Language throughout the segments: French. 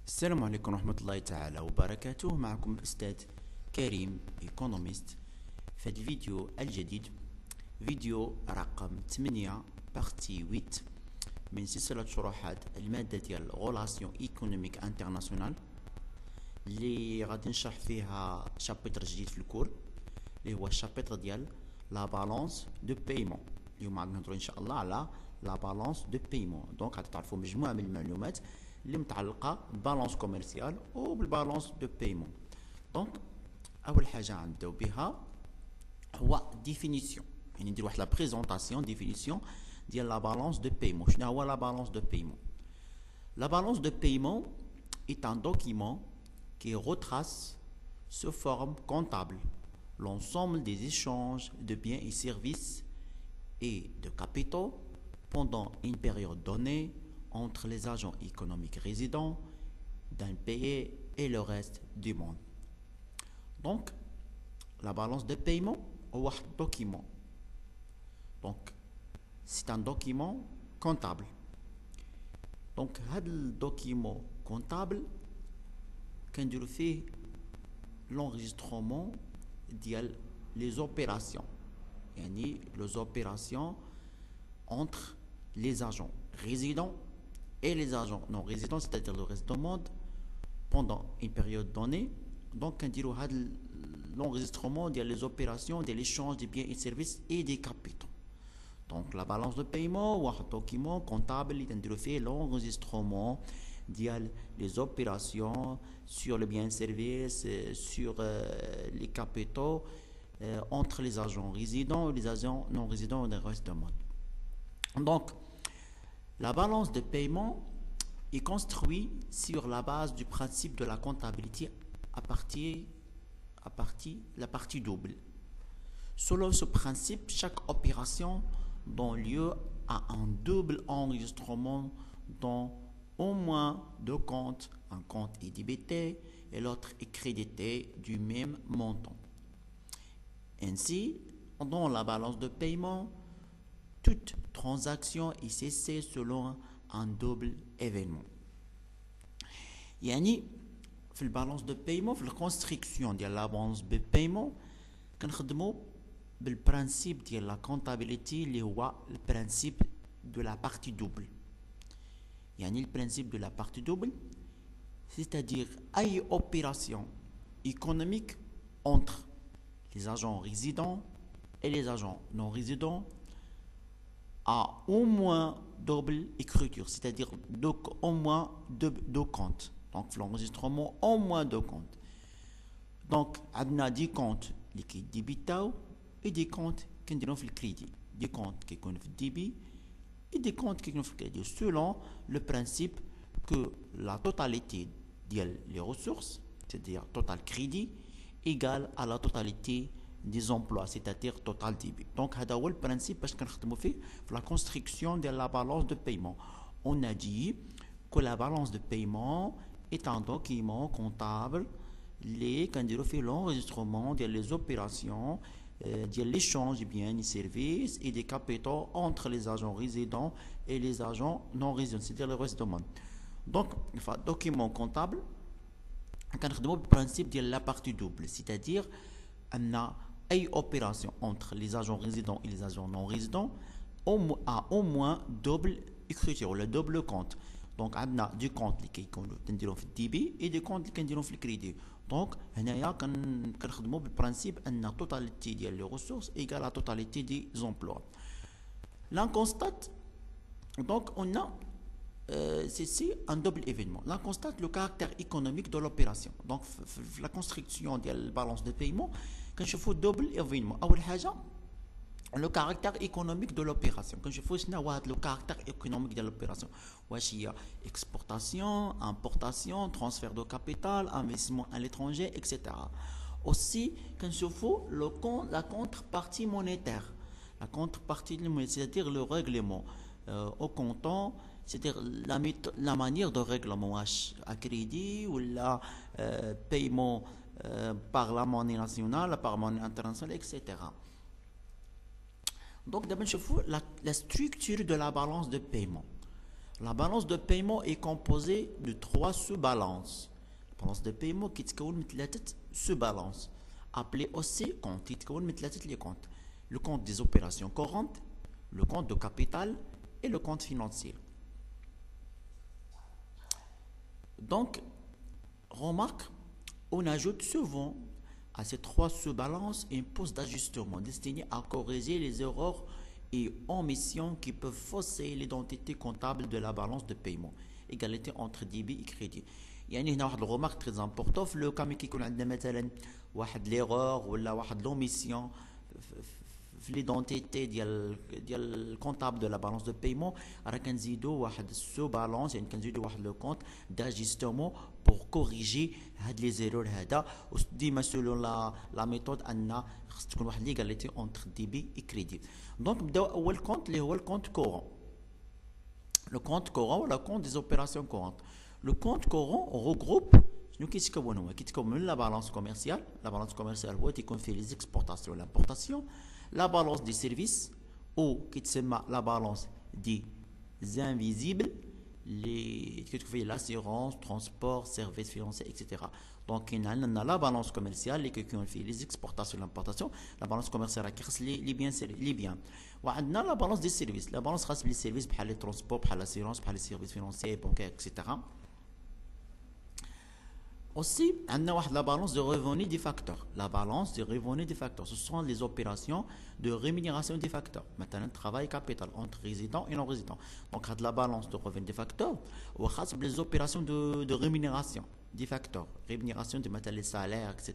السلام عليكم ورحمة الله تعالى وبركاته. معكم الأستاذ كريم ايكونوميست. في هذا الفيديو الجديد فيديو رقم 8 بارتي 8 من سلسلة شروحات المادة ديال غولاسيون ايكونوميك انترناسيونال اللي غادي نشرح فيها شابتر جديد في الكور اللي هو الشابتر ديال لا بالانس دو بايمون. اليوم غادي نهضروا ان شاء الله على لا بالانس دو بايمون. دونك غادي تعرفوا مجموعة من المعلومات اللي متعلقه بالبالونس كوميرسيال وبالبالونس دو بايمون. دونك اول حاجه غنبداو بها هو ديفينيسيون، يعني ندير واحد لا بريزونطاسيون ديفينيسيون ديال لا بالونس دو بايمون. شنو هو لا بالونس دو بايمون؟ La balance de paiement est un document qui retrace sous forme comptable l'ensemble des échanges de biens et services et de capitaux pendant une période donnée entre les agents économiques résidents d'un pays et le reste du monde. Donc, la balance de paiement est un document. Donc, c'est un document comptable. Donc, ce document comptable, quand on fait l'enregistrement des opérations, les opérations entre les agents résidents et les agents non résidents, c'est-à-dire le reste du monde, pendant une période donnée. Donc, on dit l'enregistrement des opérations, de l'échange des biens et services et des capitaux. Donc, la balance de paiement ou un document comptable, il fait l'enregistrement des opérations sur les biens et services, sur les capitaux entre les agents résidents et les agents non résidents du reste du monde. Donc, la balance de paiement est construite sur la base du principe de la comptabilité à partir la partie double. Selon ce principe, chaque opération donne lieu à un double enregistrement dont au moins deux comptes, un compte est débité et l'autre est crédité du même montant. Ainsi, dans la balance de paiement, toute transaction est cessée selon un double événement. يعني في البالانس دو بايمون في الكونستركسيون ديال لا بالانس دو بايمون كنخدموا بالبرانسيب ديال لا كونتابيليتي اللي هو البرانسيب دو لا بارتي دوبل. يعني البرانسيب دو لا بارتي دوبل c'est-à-dire اي اوبيراسيون économique entre les agents résidents et les agents non résidents à au moins double écriture, c'est-à-dire au moins deux comptes. Donc, l'enregistrement au moins deux comptes. Donc, on a des comptes qui sont débités et des comptes qui sont dans le crédit. Des comptes qui sont dans le débit et des comptes qui sont dans le crédit. Selon le principe que la totalité des ressources, c'est-à-dire total crédit, égale à la totalité des emplois, c'est-à-dire total débit. Donc, c'est le principe parce qu'on fait la construction de la balance de paiement. On a dit que la balance de paiement est un document comptable quand on fait l'enregistrement des opérations, de l'échange des biens et services et des capitaux entre les agents résidents et les agents non résidents, c'est-à-dire le reste du monde. Donc, un document comptable, on a le principe de la partie double, c'est-à-dire on a une opération entre les agents résidents et les agents non résidents à au moins double écriture, le double compte. Donc, on a des comptes qui sont dans le débit et des comptes qui sont dans le crédit. Donc, on a le principe que la totalité des ressources égale à la totalité des emplois. Là, on constate, donc, on a c'est un double événement. Là, on constate le caractère économique de l'opération. Donc, la construction de la balance de paiement, quand je fais double événement, le caractère économique de l'opération. Quand je fais le caractère économique de l'opération, il y a exportation, importation, transfert de capital, investissement à l'étranger, etc. Aussi, quand je fais la contrepartie monétaire, c'est-à-dire le règlement au comptant, c'est-à-dire la manière de règlement à crédit ou la paiement par la monnaie nationale, par la monnaie internationale, etc. Donc, d'abord, je fais la structure de la balance de paiement. La balance de paiement est composée de 3 sous-balances. La balance de paiement qui تكون من 3 sous-balances appelées aussi compte. يتكون من 3 les comptes. Le compte des opérations courantes, le compte de capital et le compte financier. Donc, remarque, on ajoute souvent à ces 3 sous-balances une pause d'ajustement destinée à corriger les erreurs et omissions qui peuvent fausser l'identité comptable de la balance de paiement. Égalité entre débit et crédit. يعني هنا واحد الغومارك تري امبورطون في لو كامي كيكون عندنا مثلا واحد ليغور ولا واحد لوميسيون في ليدونتيتي ديال الكونطابل دو لا بالانس دو بايمون راه كنزيدو واحد السو بالانس يعني كنزيدو واحد لو كونت داجستومون بور كوريجي هاد لي زيرور هذا وديما سولون لا ميثود ان خص تكون واحد ليغاليتي اونتر ديبي اي كريدي. دونك نبداو اول كونت اللي هو الكونت كورون. لو كونت كورون ولا كونت دي اوبيراسيون كورونت. Le compte courant regroupe شنو كيتكون هو كيتكون من لا بالانس كوميرسيال. لا بالانس كوميرسيال هو تيكون فيه لي زيكسبورطاسيون لامبورطاسيون. لا بالانس دي سيرفيس او كيتسمى لا بالانس دي زانفيزيبل اللي كيتكون فيه لاسيرونس ترونسبور سيرفيس فينانسي اكسيتيرا. دونك كاين عندنا لا بالانس كوميرسيال اللي كيكون فيه لي زيكسبورطاسيون لامبورطاسيون. لا بالانس كوميرسيال راه كيخص لي بيان وعندنا لا بالانس دي سيرفيس. لا بالانس خاص بلي سيرفيس بحال لي ترونسبور بحال لاسيرونس بحال لي سيرفيس فينانسي بونكير اكسيتيرا. Aussi, on a la balance de revenus des facteurs. La balance de revenus des facteurs, ce sont les opérations de rémunération des facteurs. Maintenant, travail capital entre résidents et non-résidents. Donc, on a la balance de revenus des facteurs ou les opérations de rémunération des facteurs. Rémunération des matériels, salaires, etc.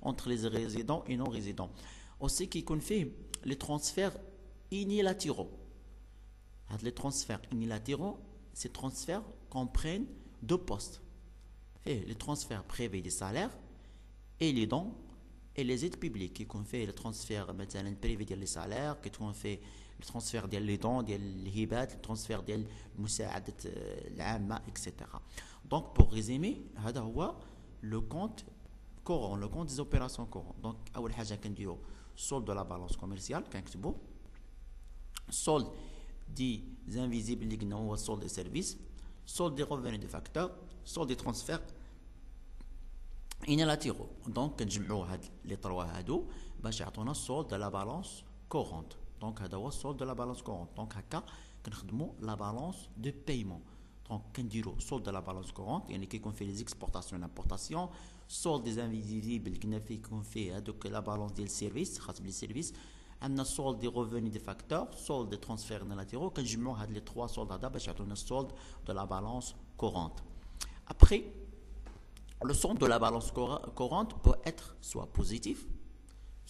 entre les résidents et non-résidents. Aussi, qui fait les transferts unilatéraux. Les transferts unilatéraux, ces transferts comprennent 2 postes. Les transferts privés des salaires et les dons et les aides publiques qui ont fait le transfert privé des salaires qui ont fait le transfert des dons des hibat le transfert des المساعدة العامة etc. Donc pour résumer هذا هو le compte courant le compte des opérations courantes. Donc أول حاجة كنديرو solde de la balance commerciale كنكتبو solde des invisibles اللي قلنا هو solde des services solde des revenus des facteurs solde des transferts unilatéraux. Donc كنجمعوا هاد لي 3 هادو باش يعطونا solde de la balance courante. Donc هذا هو solde de la balance courante. Donc هكا كنخدموا la balance de paiement. Donc كنديروا solde de la balance courante يعني كيكون فيه les exportations l'importation solde des invisibles كنا فيه يكون فيه هذوك la balance ديال السيرفيس خاص بلي سيرفيس عندنا solde des revenus des facteurs solde des transferts unilatéraux كنجمعوا هاد لي 3 solde هذا باش يعطونا solde de la balance courante. Après, le solde de la balance courante peut être soit positif,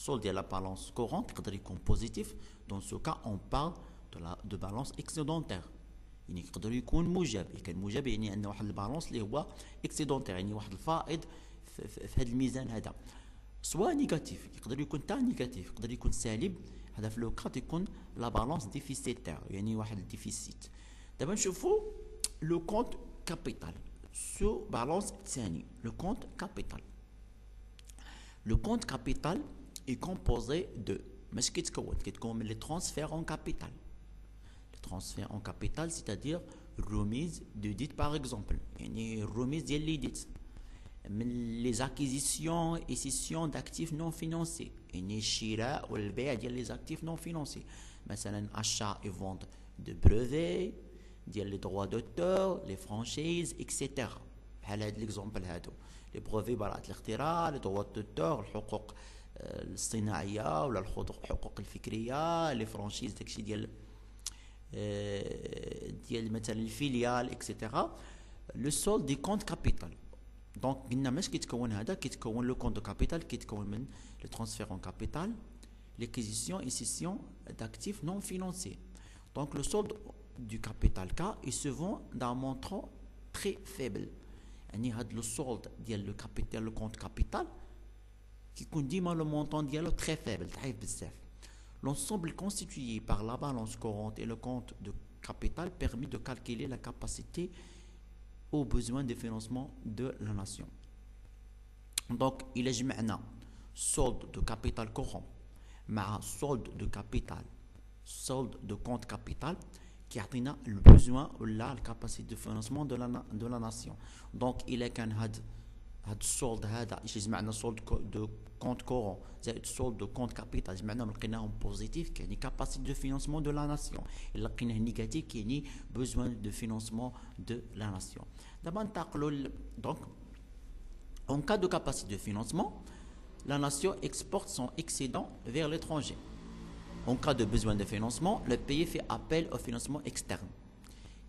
solde de la balance courante peut être positif. Dans ce cas, on parle de balance excédentaire. يعني يقدر يكون موجب، كان موجب يعني عندنا واحد البالانس اللي هو اكسيدونتير يعني واحد الفائض في هذا الميزان هذا. سواء نيجاتيف يقدر يكون تاع نيجاتيف يقدر يكون سالب. هذا في لو كات يكون لا بالانس ديفيسيتير يعني واحد الديفيسيت. دابا نشوفوا لو كونت كابيتال sous balance الثاني le compte capital. Le compte capital est composé de ماشي كيتكون من les transferts en capital. Les transferts en capital c'est-à-dire remise de dette par exemple يعني remise ديال لي ديت من les acquisitions et cessions d'actifs non financiers يعني الشراء والبيع ديال les actifs non financiers مثلا achat et vente de brevets ديال لي droits d'auteur les franchises etc. بحال هاد ليكزومبل هادو لي بروفي براءة الاختراع لي droits d'auteur الحقوق الصناعية ولا الحقوق الفكرية لي فرانشيز داكشي ديال مثلا الفيليال اكسيتيرا. لو سول دي كونت كابيتال. دونك قلنا ماش كيتكون هذا كيتكون لو كونت كابيتال كيتكون من لي ترانسفير اون كابيتال ليكيزيسيون اي سيسيون d'actifs non financiers. Donc le solde du capital K est souvent d'un montant très faible. يعني هاد لو solde ديال لو كابيتال لو كونت كابيتال كيكون ديما لو مونطون ديالو très faible ضعيف بزاف. L'ensemble constitué par la balance courante et le compte de capital permet de calculer la capacité aux besoins de financement de la nation. Donc, il est maintenant solde de capital courant, mais solde de capital, solde de compte capital, qui a le besoin ou la capacité de financement de la nation. Donc il est qu'un had solde هذا ايش يجمعنا solde de compte courant زائد solde de compte capital يجمعنا لقيناهم positif يعني capacité de financement de la nation et لقيناه négatif يعني besoin de financement de la nation. دابا ننتقلوا donc en cas de capacité de financement, la nation exporte son excédent vers l'étranger. En cas de besoin de financement, le pays fait appel au financement externe.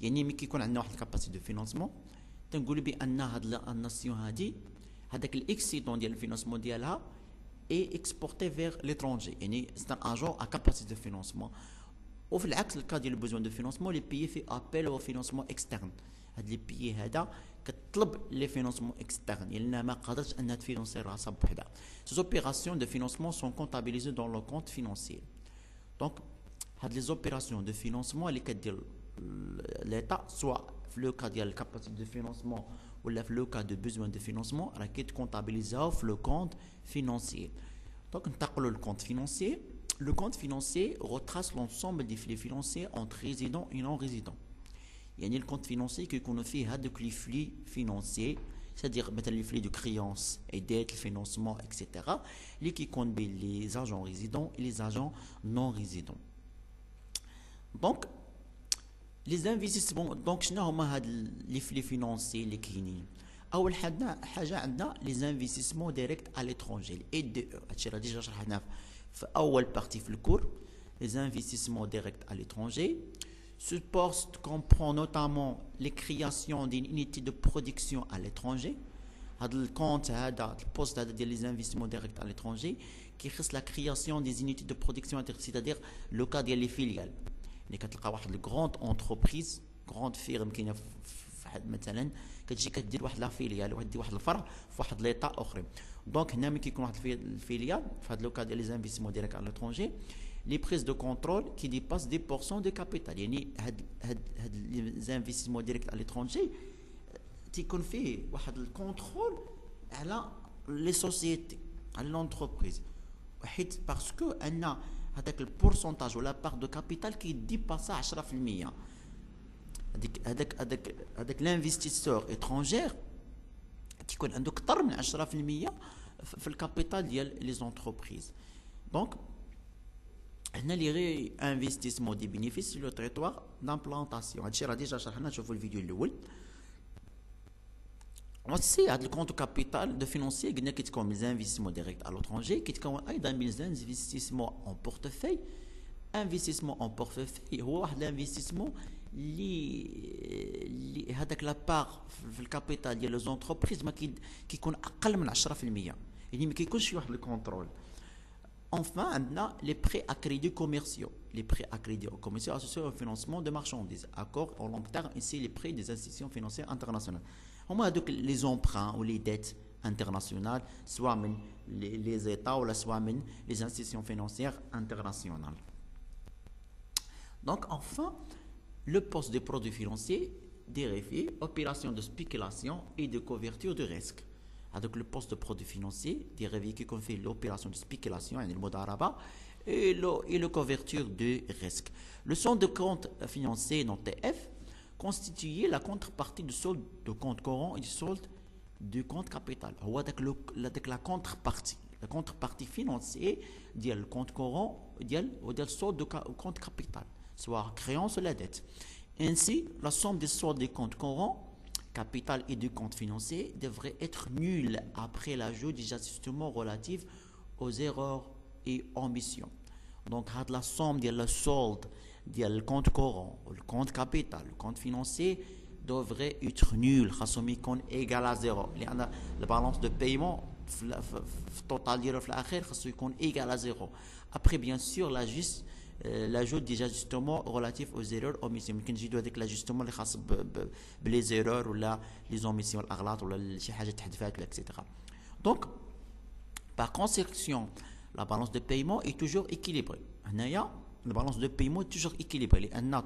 يعني ملي كيكون عندنا واحد الكاباسيتي دو فينانسمون تنقول بان هاد الناسيون هادي هذاك الاكسيدون ديال الفينانسمون ديالها اي اكسبورتي فيغ ليترونجي يعني سي ان اجون ا كاباسيتي دو فينانسمون. وفي العكس الكا ديال البوزوان دو فينانسمون لي بيي في ابل او فينانسمون اكسترن. هاد لي بيي هذا كتطلب لي فينانسمون اكسترن لان ما قادرش انها تفينونسي راسها بوحدها. سي اوبيراسيون دو فينانسمون سون كونتابيليزي دون لو كونت فينانسيي. دونك هاد لي اوبيراسيون دو فينانسمون اللي كدير l'État, soit le cas de la capacité de financement ou le cas de besoin de financement, qui est comptabilisé dans le compte financier. Donc, le compte financier. Le compte financier retrace l'ensemble des flux financiers entre résidents et non résidents. Il y a le compte financier qui fait les flux financiers, c'est-à-dire les flux de créances et dettes, le financement, etc. Qui comptent les agents résidents et les agents non résidents. Donc, les investissements donc شنو هما هاد لي فلي فينانسي اللي كاينين. اول حاجه عندنا لي انفستيسمون ديريكت على ليترونجي الاي دي او. هادشي راه ديجا شرحناه في اول بارتي في الكور. لي انفستيسمون ديريكت على ليترونجي ce poste comprend notamment les créations d'une unité de production à l'étranger. هاد الكونت هذا البوست هذا ديال لي انفستيسمون ديريكت على ليترونجي كيخص لا كرياسيون دي زونيتي دو برودكسيون c'est-à-dire لو كا ديال لي فيليال. اللي كتلقى واحد الكروند اونتربريز كروند فيرم كاينه في مثلا كتجي كدير واحد لا فيليال وهدي واحد الفرع في واحد ليطا اخرين. دونك هنا ملي كيكون واحد الفيليال في هذا لوكا ديال لي انفستيسمون ديالك على ليترونجي لي بريز دو كونترول كي ديباس 10% دو كابيتال. يعني هاد لي انفستيسمون ديريكت على ليترونجي تيكون فيه واحد الكونترول على لي سوسيتي على لونتربريز حيت باسكو ان هذاك البورسونتاج ولا بار دو كابيتال كي ديباسا 10%. هذاك لانفستيسور اترونجير كيكون عنده اكثر من 10% في الكابيتال ديال لي زونتربريز. دونك هنا لي غي انفستيسمون دي بينيفيس لو تريتوار دامبلانطاسيون. هادشي راه ديجا شرحنا شوفوا الفيديو الاول. aussi هذا الكونت كابيتال دو فينانسيي قلنا كيتكون من انفستيسمون ديريكت على لوترونجي كيتكون ايضا من انفستيسمون اون بورتفوي. انفستيسمون اون بورتفوي هو واحد الانفستيسمون اللي هذاك لا بار في الكابيتال ديال لي زونتربريز ما كيكون اقل من 10% يعني ما كيكونش فيه واحد الكونترول. Enfin, عندنا les prêts à crédit commerciaux. Les prêts à crédit commerciaux associés au financement de marchandises. Accords au long terme, ici les prêts des institutions financières internationales. هما هذوك les emprunts ou les dettes internationales, soit من les États ou soit من les institutions financières internationales. Donc, enfin, le poste des produits financiers dérivés, opérations de spéculation et de couverture de risque. Avec le poste de produit financier dérivé qui fait l'opération de spéculation, le mudaraba, et la couverture de risque. Le solde de compte financier, donc TF, constituait la contrepartie du solde de compte courant et du solde du compte capital. Avec la contrepartie financière, il y a le compte courant ou le solde de compte capital, soit créance ou la dette. Ainsi, la somme des soldes des comptes courants capital et du compte financier devrait être nul après l'ajout des ajustements relatifs aux erreurs et omissions. Donc, la somme de la solde du compte courant, le compte capital, le compte financier devrait être nul, égal à 0. La balance de paiement, total égal à 0. Après, bien sûr, l'ajout des ajustements relatifs aux erreurs omissions. ممكن نجيو هذاك لاجستمون اللي خاص بلي زيرور ولا لي زوميسيون الاغلاط ولا شي حاجه تحذفات ولا اكسيتيرا. دونك par conséquent la balance de paiement est toujours équilibrée. هنايا la balance de paiement est toujours équilibrée لان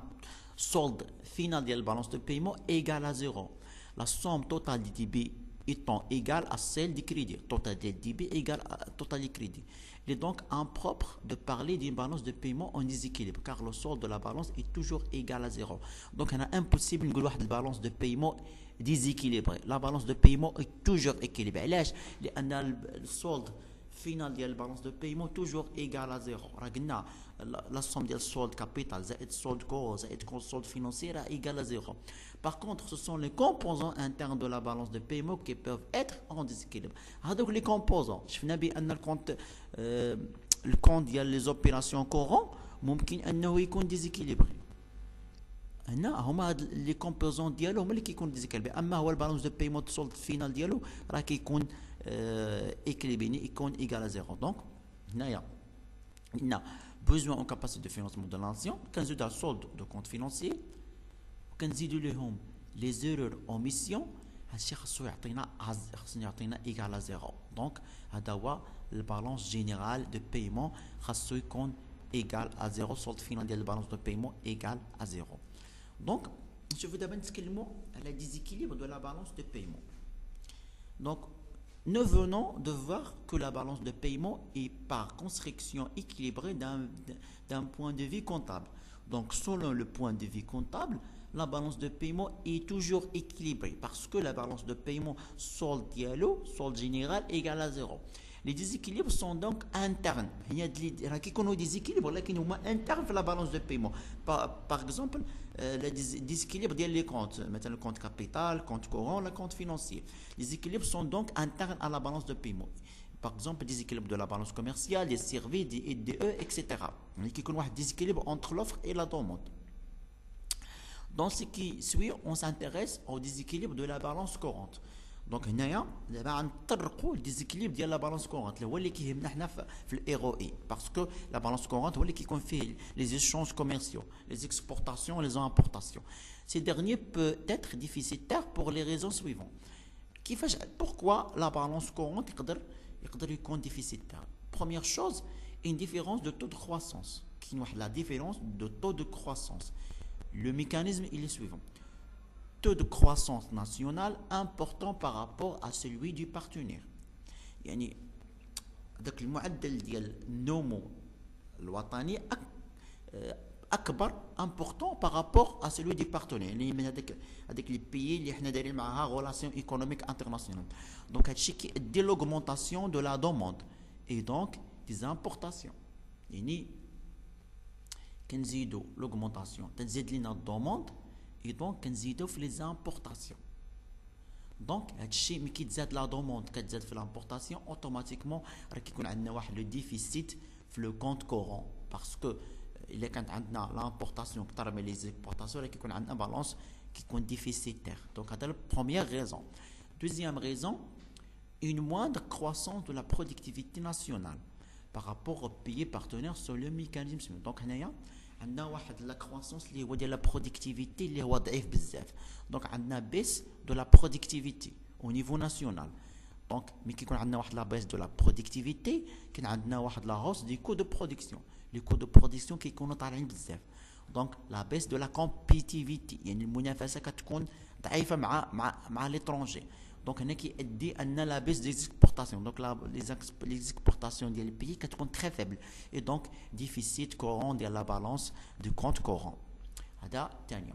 solde final ديال la balance de paiement égale à 0. La somme totale des débits étant égale à celle du crédit. Total dette débit égale à total du crédit. Il est donc impropre de parler d'une balance de paiement en déséquilibre, car le solde de la balance est toujours égal à zéro. Donc, il est impossible de dire une balance de paiement déséquilibrée. La balance de paiement est toujours équilibrée. علاش؟ لأن الsolde final ديال البالانس دو paiement toujours égal à zéro. راه قلنا la somme ديال solde capital زائد solde courant زائد solde financier est égale à zéro. Par contre, ce sont les composants internes de la balance de paiement qui peuvent être en déséquilibre. هذوك les composants شفنا بأن الكونت ديال les opérations courant ممكن أنه يكون déséquilibré. هنا هما هاد لي كومبوزون ديالو هما اللي كيكون ديزيكالبي، اما هو البالانس دو بايمون سولد فينال ديالو راه كيكون équilibré يكون égal à zéro. Donc هنايا عندنا besoin en capacité de financement de l'ancien، كنزيدو على solde de compte financier وكنزيدو ليهم les erreurs en mission. هادشي خاصو يعطينا égal à zéro. Donc هذا هو البالانس جينيرال دو بايمون خاصو يكون égal à zéro. solde final ديال البالانس دو بايمون égal à zéro. Donc, je veux d'abord discuter le déséquilibre de la balance de paiement. Donc, nous venons de voir que la balance de paiement est par construction équilibrée d'un point de vue comptable. Donc, selon le point de vue comptable, la balance de paiement est toujours équilibrée parce que la balance de paiement solde dialo, solde général égale à zéro. Les déséquilibres sont donc internes. Il y a des déséquilibres qui sont internes à la balance de paiement. Par exemple, le déséquilibre des comptes, maintenant le compte capital, le compte courant, le compte financier. Les équilibres sont donc internes à la balance de paiement. Par exemple, le déséquilibre de la balance commerciale, des services, des EDE, etc. Il y a un déséquilibre entre l'offre et la demande. Dans ce qui suit, on s'intéresse au déséquilibre de la balance courante. Donc هنايا دابا غنطرقوا الديزيكليب ديال لا بالانس كورونت اللي هو اللي كيهمنا حنا في الايرو اي باسكو لا بالانس كورونت هو اللي كيكون فيه لي échanges commerciaux, les exportations et les importations. Ces derniers peuvent être déficitaires pour les raisons suivantes. كيفاش pourquoi la balance courante يقدر يكون déficitaire? Première chose, une différence de taux de croissance. كاين واحد la différence de taux de croissance. Le mécanisme il est suivant. Taux de croissance nationale important par rapport à celui du partenaire. يعني داك المعدل ديال النمو الوطني اكبر important par rapport à celui du partenaire. يعني من هذاك لي بيي اللي حنا دايرين معاها relation économique internationale. Donc هادشي كيؤدي l'augmentation de la demande et donc des importations. يعني كنزيدو l'augmentation تنزيد لينا الدوموند et donc كنزيدو في les importations. Donc هادشي ملي كيتزاد لا دوموند كتزاد في l'importation automatiquement راه كيكون عندنا واحد لو ديفيسيت في لو كونت كورون باسكو الا كانت عندنا l'importation كثر من les exportations راه كيكون عندنا بالانس كيكون déficitaire. Donc هذا la première raison. Deuxième raison, une moindre croissance de la productivité nationale par rapport aux pays partenaires sur le mécanisme. Donc هنايا عندنا واحد لا كرواسونس اللي هو ديال لا برودكتيفيتي اللي هو ضعيف بزاف. دونك عندنا بيس دو لا برودكتيفيتي او نيفو ناسيونال. دونك ملي كيكون عندنا واحد لا بيس دو لا برودكتيفيتي كاين عندنا واحد لا هوس دي كو دو برودكسيون. لي كو دو برودكسيون كيكونوا طالعين بزاف. دونك لا بيس دو لا كومبيتيفيتي يعني المنافسه كتكون ضعيفه مع ليترونجي. دونك هنا كيؤدي ان لا بيس دي زيكسبورتاسيون. دونك لي زيكسبورتاسيون ديال البيي كتكون تري فيبل اي دونك ديفيسيت كورون ديال لا بالانس دو كونت كورون. هذا الثانيه.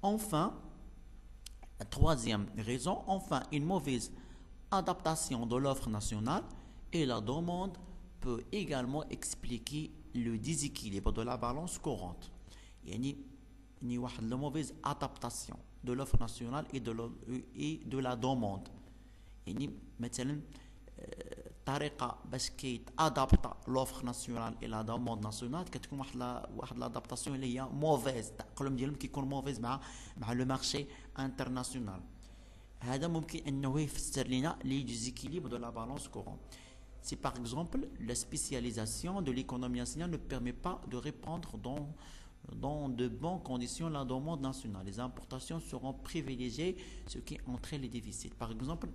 Enfin, troisième raison, enfin une mauvaise adaptation de l'offre nationale et la demande peut également expliquer le déséquilibre de la balance courante. يعني واحد la mauvaise adaptation de l'offre nationale et de la demande. يعني مثلا طريقه باش كيتادابط لوفر ناسيونال الى دوموند ناسيونال كتكون واحد لادابتاسيون اللي هي موفيز. التاقلم ديالهم كيكون موفيز مع لو مارشي انترناسيونال. هذا ممكن انه يفسر لنا لي ديزيكيليبر دو لا بالانس كورون. Si par exemple la spécialisation de l'économie nationale ne permet pas de répondre dans de bonnes conditions la demande nationale, les importations seront privilégiées, ce qui entraîne les déficits. Par exemple,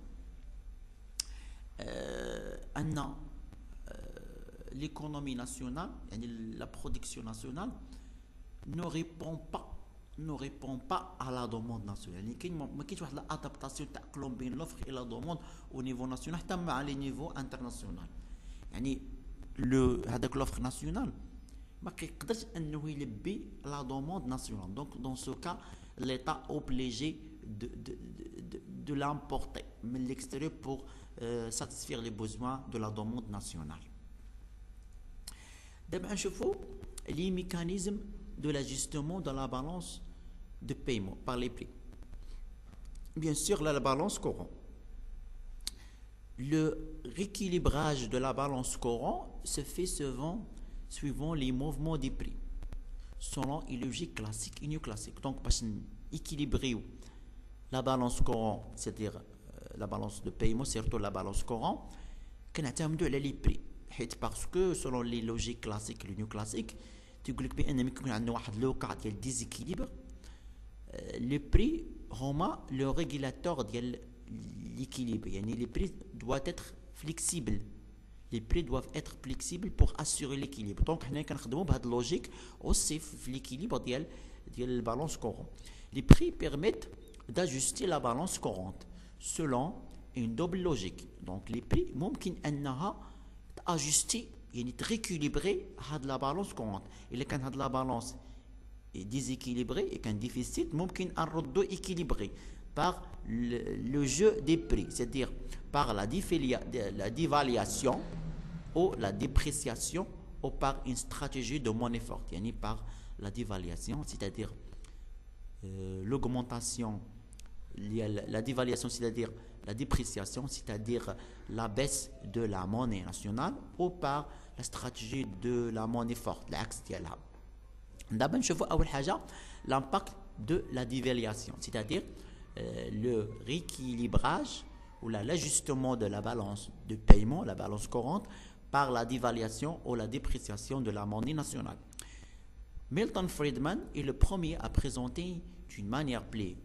l'économie nationale, la production nationale ne répond pas ne répond pas à la demande nationale. يعني كاين ما كاينش واحد الادابتاسيون تاقلم بين لوفر et la demande au niveau national حتى مع لي نيفو انترناسيونال. يعني لو هذاك لوفر ناسيونال ما كيقدرش انه يلبي لا دوموند ناسيونال. دونك دون سو كا l'état obligé de l'importer من l'extérieur pour satisfaire les besoins de la demande nationale. دابا نشوفوا les mécanismes de l'ajustement de la balance de paiement par les prix. Bien sûr, la balance courant. Le rééquilibrage de la balance courant se fait suivant les mouvements des prix, selon une logique classique et néoclassique. Donc, pour équilibrer la balance courant, c'est-à-dire la balance de paiement, surtout la balance courant, qu'on attend de les prix. Parce que selon les logiques classiques et néoclassiques, تقول لك بان يكون عندنا واحد لوكا ديال ديزيكيليبر لي بري هما لو ريغولاتور ديال ليكيليبر. يعني لي بري doit être flexible. Les prix doivent être flexibles pour assurer l'équilibre. Donc حنا كنخدموا بهاد اللوجيك aussi في l'équilibre ديال البالانس courant. Les prix permettent d'ajuster la balance courante selon une double logique. Donc les prix ممكن انها تاجستي يعني تريكيليبري هاد لا بالانس كونت. الا كان هاد لا بالانس ديزيكيليبري كان ديفيسيت ممكن نردو ايكيليبري par le jeu des prix, c'est-à-dire par la dévaluation ou la dépréciation ou par une stratégie de monnaie forte. يعني par la dévaluation, c'est-à-dire l'augmentation, la dévaluation, c'est-à-dire la dépréciation, c'est-à-dire la baisse de la monnaie nationale, ou par la stratégie de la monnaie forte, العكس ديالها. دابا نشوفوا أول حاجة l'impact de la dévaluation, c'est-à-dire le rééquilibrage ou l'ajustement de la balance de paiement, la balance courante, par la dévaluation ou la dépréciation de la monnaie nationale. Milton Friedman est le premier à présenter d'une manière plus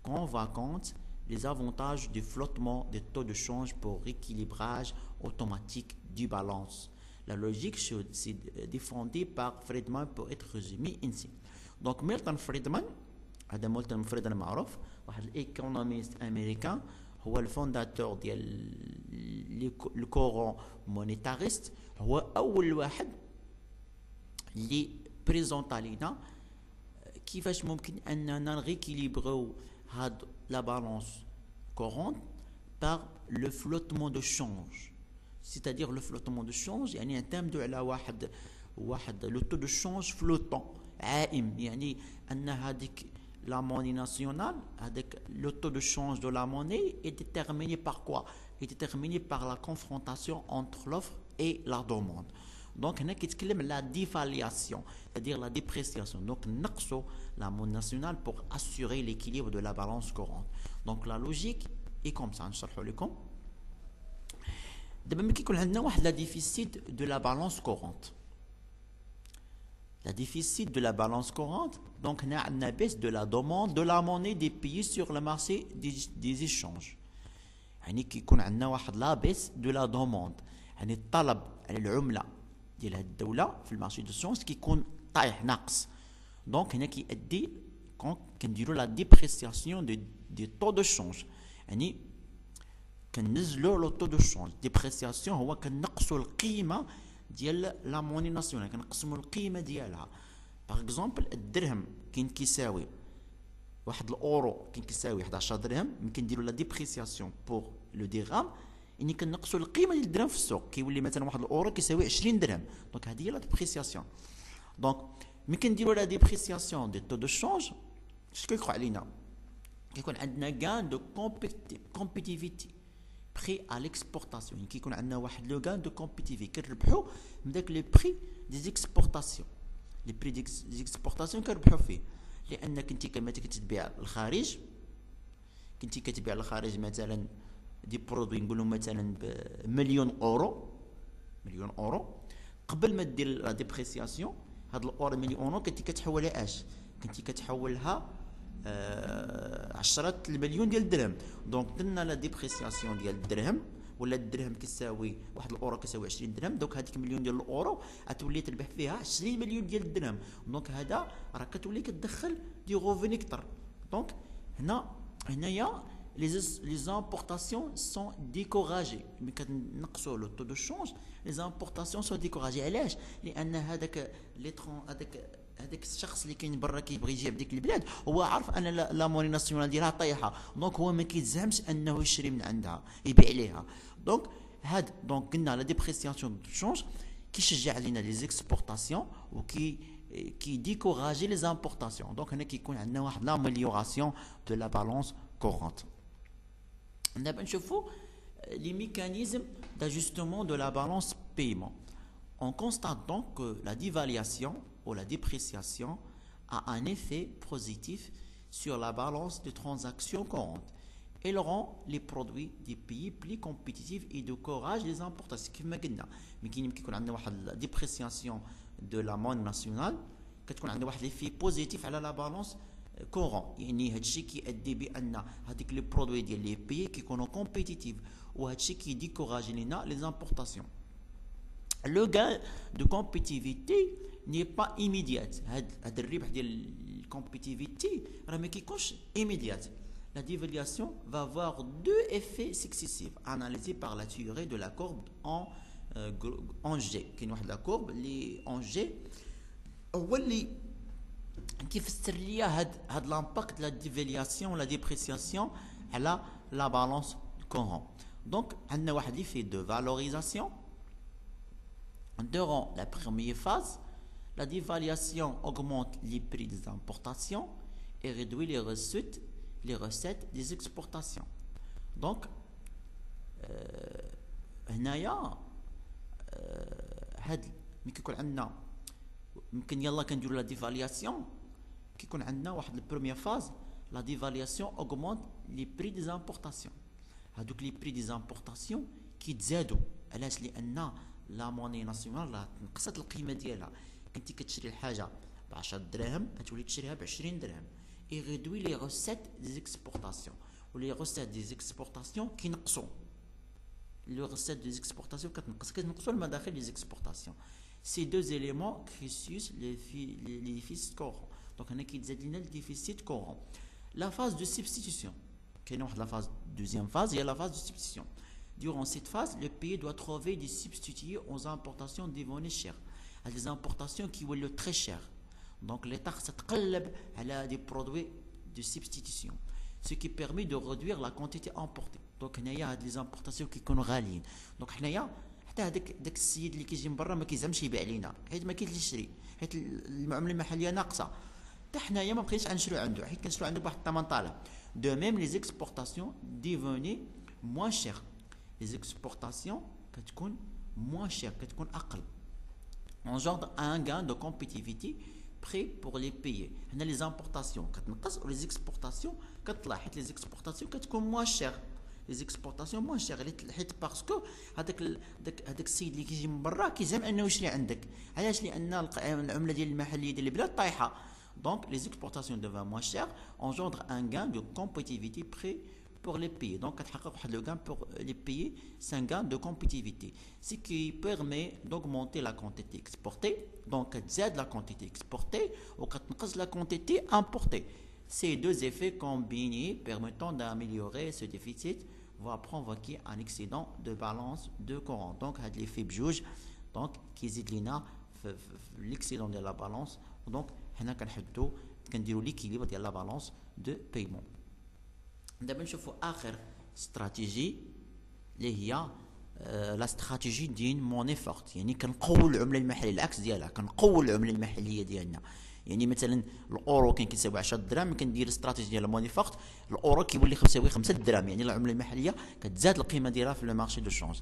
convaincante les avantages du flottement des taux de change pour rééquilibrage automatique du balance. La logique s'est défendue par Friedman pour être résumée ainsi. Donc Milton Friedman, هذا ميلتون فريدمان معروف واحد الايكونوميست امريكان، هو الفونداتور ديال الكورون مونيتاريست، هو اول واحد اللي بريزونطا لينا كيفاش ممكن اننا نريكيليبرو هاد لا بالانس كورونت par le flottement de change. C'est-à-dire le flottement de change يعني نعتمدوا على واحد لو تو دو شونج فلوتون عائم، يعني ان هذيك la monnaie nationale, avec le taux de change de la monnaie, est déterminé par quoi? Est déterminé par la confrontation entre l'offre et la demande. Donc, on a la dévaluation, c'est-à-dire la dépréciation. Donc, on la monnaie nationale pour assurer l'équilibre de la balance courante. Donc, la logique est comme ça. D'abord, on a le déficit de la balance courante. La déficit de la balance courante, donc on a une baisse de la demande de la monnaie des pays sur le marché des échanges. يعني كيكون عندنا واحد لا بيس دو لا دوموند، يعني الطلب على العمله ديال هاد الدوله في المارشي دو شونج كيكون طايح ناقص. دونك هنا كيؤدي كنديروا لا ديبريسياسيون دي طو دو شونج، يعني كنزلوا لو طو دو شونج. ديبريسياسيون هو كنقصوا القيمه ديال لا موني ناسيونال، كنقسموا القيمه ديالها. باغ اكزومبل الدرهم كاين كيساوي واحد الاورو كاين كيساوي 11 درهم، ممكن نديروا لا ديبريسياسيون بور لو درهم، يعني كنقصوا القيمه ديال الدرهم في السوق، كيولي مثلا واحد الاورو كيساوي 20 درهم. دونك هذه هي لا ديبريسياسيون. دونك ممكن نديروا لا ديبريسياسيون دي تو دو شونج. اش كيوقع علينا؟ كيكون عندنا غان دو كومبيتيفيتي prix à l'exportation. يعني كيكون عندنا واحد لو غان دو كومبيتيفيتي، كنربحوا من داك لي بري دي اكسبورتاسيون. لي بري دي اكسبورتاسيون كنربحوا فيه، لان كنتي كتبيع للخارج، كنتي كتبيع للخارج مثلا دي برودوي نقولوا مثلا بمليون اورو، مليون اورو، قبل ما دير لا ديبريسياسيون هاد الاورو مليون اورو كنتي كتحولها اش؟ كنتي كتحولها 10 المليون ديال الدرهم. دونك درنا لا ديبريسياسيون ديال الدرهم ولا الدرهم كيساوي واحد الاورو كيساوي 20 درهم، دوك هذيك مليون ديال الاورو غتولي تربح فيها 20 مليون ديال الدرهم. دونك هذا راه كتولي كتدخل دي غوفوني كثر. دونك هنايا les importations sont découragées. ملي كنقصوا لو تو دو شونج les importations sont découragées. علاش؟ لان هذاك هذاك الشخص اللي كاين برا كيبغي يجي بديك البلاد هو عارف ان لا موني ناسيونال ديالها طايحه، دونك هو ما كيتزعمش انه يشري من عندها يبيع ليها. دونك قلنا لا ديبريسياسيون دو شونج كيشجع علينا لي زيكسبورطاسيون كي ديكوراجي لي زامبورطاسيون. دونك هنا كيكون عندنا واحد لاميليوراسيون دو لا بالانس كورونت. دابا نشوفوا les mécanismes d'ajustement de la balance paiement. On constate donc que la dévaluation ou la dépréciation a un effet positif sur la balance de transactions courantes. Elle rend les produits des pays plus compétitifs et décourage les importations. كما قلنا ملي كيكون عندنا واحد la dépréciation de la monnaie nationale كتكون عندنا واحد l'effet positif على la balance كورون. يعني هادشي كيؤدي بان هذيك لي برودوي ديال لي بي كيكونوا كومبيتيتيف، وهادشي كيديكوراجي لينا لي زامبورطاسيون. لو غان دو كومبيتيفيتي ني با ايميديات. هاد الربح ديال الكومبيتيفيتي راه ما كيكونش ايميديات. La dévaluation va avoir deux effets successifs analysés par la théorie de la courbe en G. كاين واحد لا كورب اللي en G هو اللي كيفسر ليا هاد لامباكت لا ديفالياسيون ولا ديبريسياسيون على لا بالانس كورون. دونك عندنا واحد لي في دو فالوريزاسيون. Durant la première phase, la dévaluation augmente les prix des importations et réduit les recettes des exportations. Donc هنايا هاد ملي كيكون عندنا يمكن يلا كنديروا لا ديفالياسيون كيكون عندنا واحد البروميير فاز لا ديفالياسيون اوغمونت لي بري دي زامبورطاسيون. هادوك لي بري دي زامبورطاسيون كيتزادوا. علاش؟ لان لا موني ناسيونال راه تنقصت القيمه ديالها. كنتي كتشري الحاجه ب 10 دراهم غتولي تشريها ب 20 درهم. اي ريدوي لي روسيت دي زيكسبورطاسيون ولي روسيت دي زيكسبورطاسيون كينقصوا. لو روسيت دي زيكسبورطاسيون كتنقصوا المداخل دي زيكسبورطاسيون. Ces deux éléments créent les déficits courants. Donc, on a qui le déficit courant. La phase de substitution. La phase, deuxième phase, il y a la phase de substitution. Durant cette phase, le pays doit trouver des substituts aux importations devenues chères. À des importations qui sont très chères. Donc, l'État s'atqallab à des produits de substitution. Ce qui permet de réduire la quantité importée. Donc, il y a des importations qui sont غاليين. Donc, حتى داك السيد اللي كيجي من برا ما كيزعمش يبيع لينا حيت ما كاينش اللي يشري، حيت المعامله المحليه ناقصه. حتى حنايا ما بقيناش غنشريو عنده حيت كنشريو عنده بواحد الثمن طالع. دو ميم لي زيكسبورطاسيون ديفوني موان شير. لي زيكسبورطاسيون كتكون موان شير، كتكون اقل. engendre un gain de compétitivité prêt pour les pays. هنا لي زامبورطاسيون كتنقص ولي زيكسبورطاسيون كطلع، حيت لي زيكسبورطاسيون كتكون موان شير. les exportations moins chères حيت باسكو هذاك السيد اللي كيجي من برا كيزعم انه يشري عندك. علاش؟ لان العمله ديال المحليه ديال البلاد طايحه. دونك les exportations deviennent moins chères engendre un gain de compétitivité prix pour les pays. Donc كتحقق واحد لو gain pour les pays, c'est un gain de compétitivité ce qui permet d'augmenter la quantité exportée. Donc كتزاد la quantité exportée وكتنقص la quantité importée. Ces deux effets combinés permettant d'améliorer ce déficit va provoquer un excédent de balance de courant. Donc, هاد l'effet بجوج donc كيزيد لينا في l'excédent de la balance. Donc, هنا كنديروا l'équilibre ديال la balance de paiement. دابا نشوفوا آخر استراتيجي اللي هي لا استراتيجي ديال موني فورت. يعني كنقووا العمله المحليه، العكس ديالها كنقووا العمله المحليه ديالنا. يعني مثلا الاورو كان كيساوي 10 دراهم، كندير استراتيجيه ديال الموني فورت الاورو كيولي كيساوي 5 دراهم. يعني العمله المحليه كتزاد القيمه ديالها في لو مارشي دو شونج.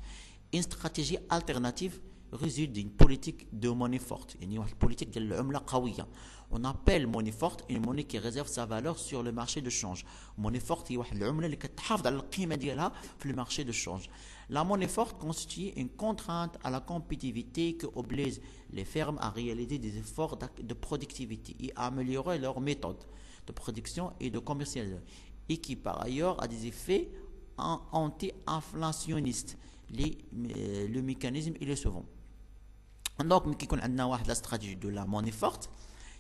ان استراتيجي التيرناتيف résulte d'une politique de monnaie forte. يعني واحد البوليتيك ديال العمله قويه. On appelle monnaie forte une monnaie qui réserve sa valeur sur le marché de change. monnaie forte هي واحد العمله اللي كتحافظ على القيمه ديالها في le marché de change. La monnaie forte constitue une contrainte à la compétitivité qui oblige les fermes à réaliser des efforts de productivité et à améliorer leurs méthodes de production et de commercialisation, et qui par ailleurs a des effets anti-inflationniste. Le mécanisme il est souvent. Donc كي يكون عندنا واحد لا استراتيجي دو لا موني فورت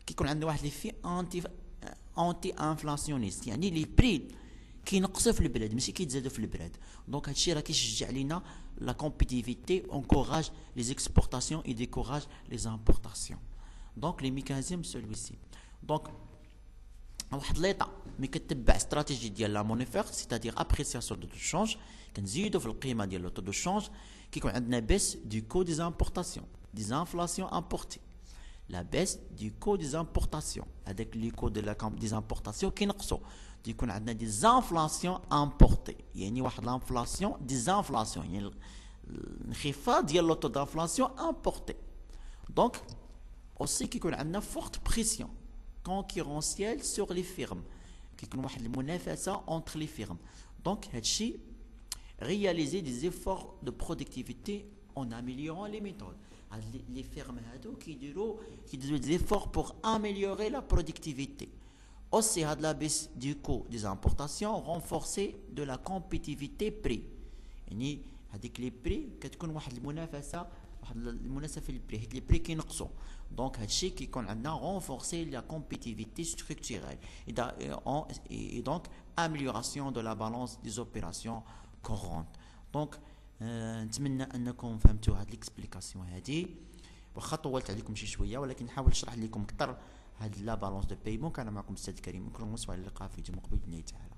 كيكون عندنا واحد ليفي انتي انفلاسيونيست، يعني لي بري كينقصوا في البلاد ماشي كيتزادوا في البلاد. دونك هادشي راه كيشجع لينا لا كومبيتيفيتي، انكوراج لي زيكسبورتاسيون اي ديكوراج لي زامبورتاسيون. دونك لي ميكانيزم سولويسي. دونك واحد ليطا مي كتبع استراتيجي ديال لا موني فورت سيتادير ابريسياسيون دو شونج، كنزيدوا في القيمه ديال لو طو دو شونج، كيكون عندنا بيس دو كو دي زامبورتاسيون des inflations importées. La baisse du coût des importations. Avec le coût des importations qui نقصوا يكون عندنا des inflations importées. يعني واحد l'inflation des inflations، يعني انخفاض ديال لو d'inflation importée. Donc aussi كيكون عندنا forte pression concurrentielle sur les firmes. كيكون واحد المنافسة entre les firmes. Donc هادشي réaliser des efforts de productivité en améliorant les méthodes. Les firmes qui disent des efforts pour améliorer la productivité. Aussi, la baisse du coût des importations, renforcer de la compétitivité prix. يعني هذيك les prix كتكون واحد المنافسة في البري، les prix كينقصوا. Donc هادشي كيكون عندنا renforcer la compétitivité structurelle et donc amélioration de la balance des opérations courantes. Donc نتمنى انكم فهمتوا هاد ليكسبليكاسيون هادي، واخا طولت عليكم شي شويه ولكن نحاول نشرح لكم اكثر هاد لا بالونس دو بايمون. كان معكم الاستاذ كريم كروموس، والى اللقاء في فيديو مقبل باذن الله تعالى.